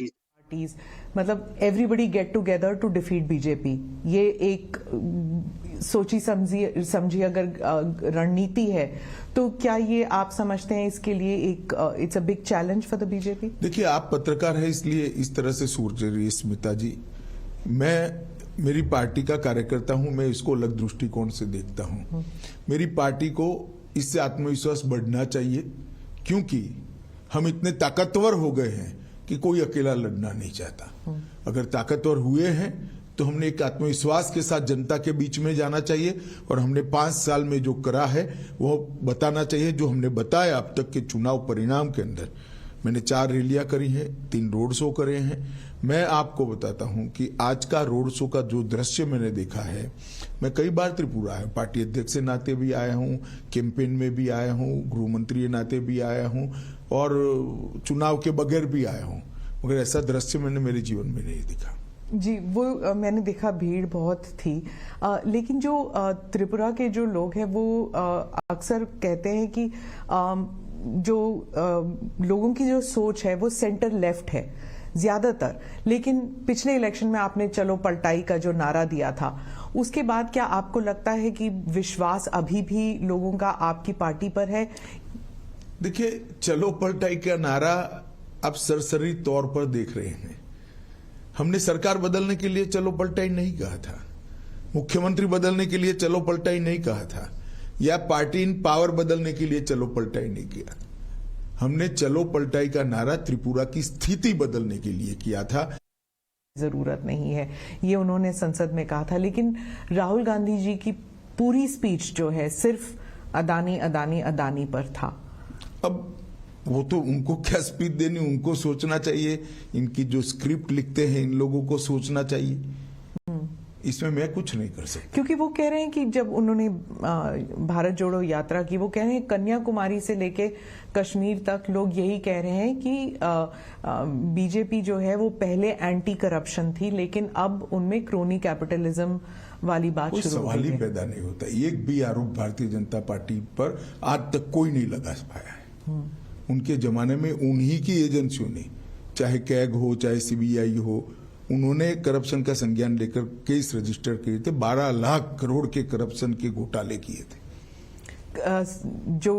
चीज। मतलब everybody get together to defeat BJP, ये एक सोची समझी अगर रणनीति है तो क्या ये आप समझते हैं इसके लिए एक it's a big challenge for the BJP? देखिए, आप पत्रकार हैं इसलिए इस तरह से सोच रही है स्मिता जी। मेरी पार्टी का कार्यकर्ता हूं, मैं इसको अलग दृष्टिकोण से देखता हूं। मेरी पार्टी को इससे आत्मविश्वास बढ़ना चाहिए, क्योंकि हम इतने ताकतवर हो गए हैं कि कोई अकेला लड़ना नहीं चाहता। अगर ताकतवर हुए हैं तो हमने एक आत्मविश्वास के साथ जनता के बीच में जाना चाहिए, और हमने 5 साल में जो करा है वो बताना चाहिए। जो हमने बताया अब तक के चुनाव परिणाम के अंदर, मैंने 4 रैलियां करी हैं, 3 रोड शो करे हैं। मैं आपको बताता हूं कि आज का रोड शो का जो दृश्य मैंने देखा है, मैं कई बार त्रिपुरा आया, पार्टी अध्यक्ष के नाते भी आया हूं, कैंपेन में भी आया हूं, गृह मंत्री के नाते भी आया हूं, और चुनाव के बगैर भी आया हूं, मगर ऐसा दृश्य मैंने मेरे जीवन में नहीं देखा। जी, वो मैंने देखा, भीड़ बहुत थी। लेकिन जो त्रिपुरा के जो लोग हैं वो अक्सर कहते हैं कि जो लोगों की जो सोच है वो सेंटर लेफ्ट है ज्यादातर। लेकिन पिछले इलेक्शन में आपने चलो पलटाई का जो नारा दिया था, उसके बाद क्या आपको लगता है कि विश्वास अभी भी लोगों का आपकी पार्टी पर है? देखिए, चलो पलटाई का नारा आप सरसरी तौर पर देख रहे हैं। हमने सरकार बदलने के लिए चलो पलटाई नहीं कहा था, मुख्यमंत्री बदलने के लिए चलो पलटाई नहीं कहा था, या पार्टी इन पावर बदलने के लिए चलो पलटाई नहीं किया। हमने चलो पलटाई का नारा त्रिपुरा की स्थिति बदलने के लिए किया था। जरूरत नहीं है, ये उन्होंने संसद में कहा था। लेकिन राहुल गांधी जी की पूरी स्पीच जो है सिर्फ अदानी अदानी अदानी पर था। अब वो तो उनको क्या स्पीच देनी, उनको सोचना चाहिए। इनकी जो स्क्रिप्ट लिखते हैं इन लोगों को सोचना चाहिए, इसमें मैं कुछ नहीं कर सकता। क्योंकि वो कह रहे हैं कि जब उन्होंने भारत जोड़ो यात्रा की, वो कह रहे हैं कन्याकुमारी से लेके कश्मीर तक लोग यही कह रहे हैं कि बीजेपी जो है वो पहले एंटी करप्शन थी, लेकिन अब उनमें क्रोनी कैपिटलिज्म वाली बात शुरू हो गई है। सवाल ही पैदा नहीं होता। एक भी आरोप भारतीय जनता पार्टी पर आज तक कोई नहीं लगा पाया है। उनके जमाने में उन्हीं की एजेंसियों ने, चाहे कैग हो चाहे सीबीआई हो, उन्होंने करप्शन का संज्ञान लेकर केस रजिस्टर किए थे। 12 लाख करोड़ के करप्शन के घोटाले किए थे। जो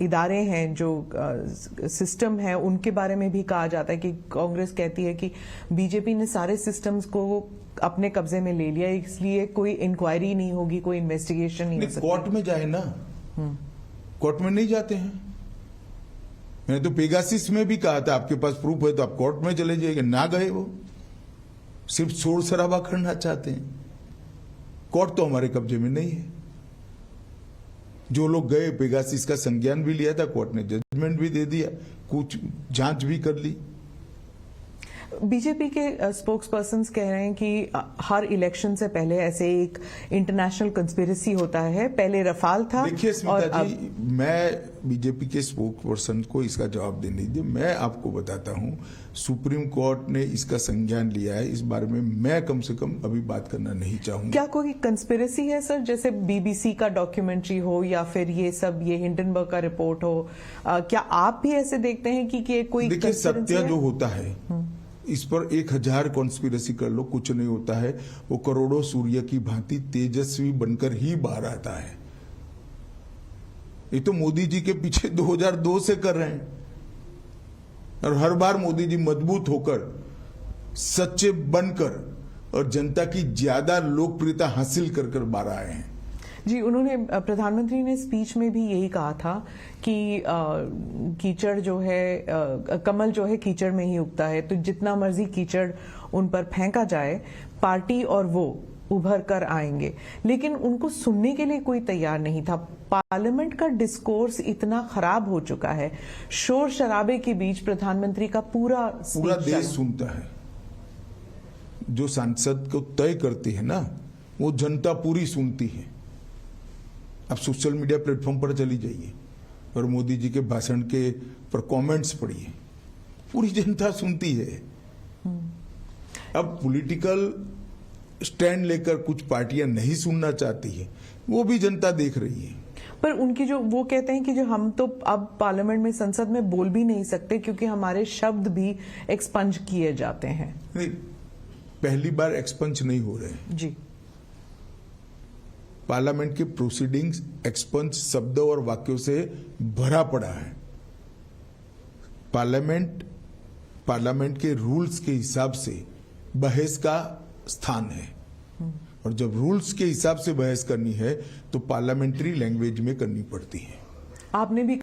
इदारे हैं, जो सिस्टम है, उनके बारे में भी कहा जाता है कि कांग्रेस कहती है कि बीजेपी ने सारे सिस्टम्स को अपने कब्जे में ले लिया, इसलिए कोई इंक्वायरी नहीं होगी, कोई इन्वेस्टिगेशन नहीं हो सकती। कोर्ट में जाए ना, कोर्ट में नहीं जाते हैं। मैंने तो पेगासिस में भी कहा था, आपके पास प्रूफ है तो आप कोर्ट में चले जाइए। ना गए, वो सिर्फ शोर शराबा करना चाहते हैं। कोर्ट तो हमारे कब्जे में नहीं है। जो लोग गए, पेगासिस का संज्ञान भी लिया था, कोर्ट ने जजमेंट भी दे दिया, कुछ जांच भी कर ली। बीजेपी के स्पोक्स पर्सन्स कह रहे हैं कि हर इलेक्शन से पहले ऐसे एक इंटरनेशनल कंस्पिरेसी होता है। पहले रफाल था। देखिए स्मिता जी, मैं बीजेपी के स्पोक्स पर्सन को इसका जवाब देने दीजिए। मैं आपको बताता हूं, सुप्रीम कोर्ट ने इसका संज्ञान लिया है। इस बारे में मैं कम से कम अभी बात करना नहीं चाहूंगा। क्या कोई कंस्पिरेसी है सर? जैसे बीबीसी का डॉक्यूमेंट्री हो या फिर ये सब, ये हिंडनबर्ग का रिपोर्ट हो, क्या आप भी ऐसे देखते हैं कि कोई? देखिए, सत्य जो होता है इस पर 1000 कॉन्स्पिरेसी कर लो, कुछ नहीं होता है। वो करोड़ों सूर्य की भांति तेजस्वी बनकर ही बाहर आता है। ये तो मोदी जी के पीछे 2002 से कर रहे हैं, और हर बार मोदी जी मजबूत होकर, सच्चे बनकर और जनता की ज्यादा लोकप्रियता हासिल कर कर बाहर आए हैं। जी, उन्होंने, प्रधानमंत्री ने स्पीच में भी यही कहा था कि कीचड़ जो है, कमल जो है कीचड़ में ही उगता है, तो जितना मर्जी कीचड़ उन पर फेंका जाए, पार्टी और वो उभर कर आएंगे। लेकिन उनको सुनने के लिए कोई तैयार नहीं था। पार्लियामेंट का डिस्कोर्स इतना खराब हो चुका है, शोर शराबे के बीच प्रधानमंत्री का पूरा देश सुनता है। जो सांसद को तय करती है ना, वो जनता पूरी सुनती है। आप सोशल मीडिया प्लेटफॉर्म पर चली जाइए और मोदी जी के भाषण के पर कमेंट्स पढ़िए, पूरी जनता सुनती है। अब पॉलिटिकल स्टैंड लेकर कुछ पार्टियां नहीं सुनना चाहती है, वो भी जनता देख रही है। पर उनकी जो वो कहते हैं कि जो हम तो अब पार्लियामेंट में संसद में बोल भी नहीं सकते क्योंकि हमारे शब्द भी एक्सपंज किए जाते हैं। नहीं, पहली बार एक्सपंज नहीं हो रहे हैं जी। पार्लियामेंट के प्रोसीडिंग्स एक्सपंज शब्दों और वाक्यों से भरा पड़ा है। पार्लियामेंट के रूल्स के हिसाब से बहस का स्थान है, और जब रूल्स के हिसाब से बहस करनी है तो पार्लियामेंट्री लैंग्वेज में करनी पड़ती है। आपने भी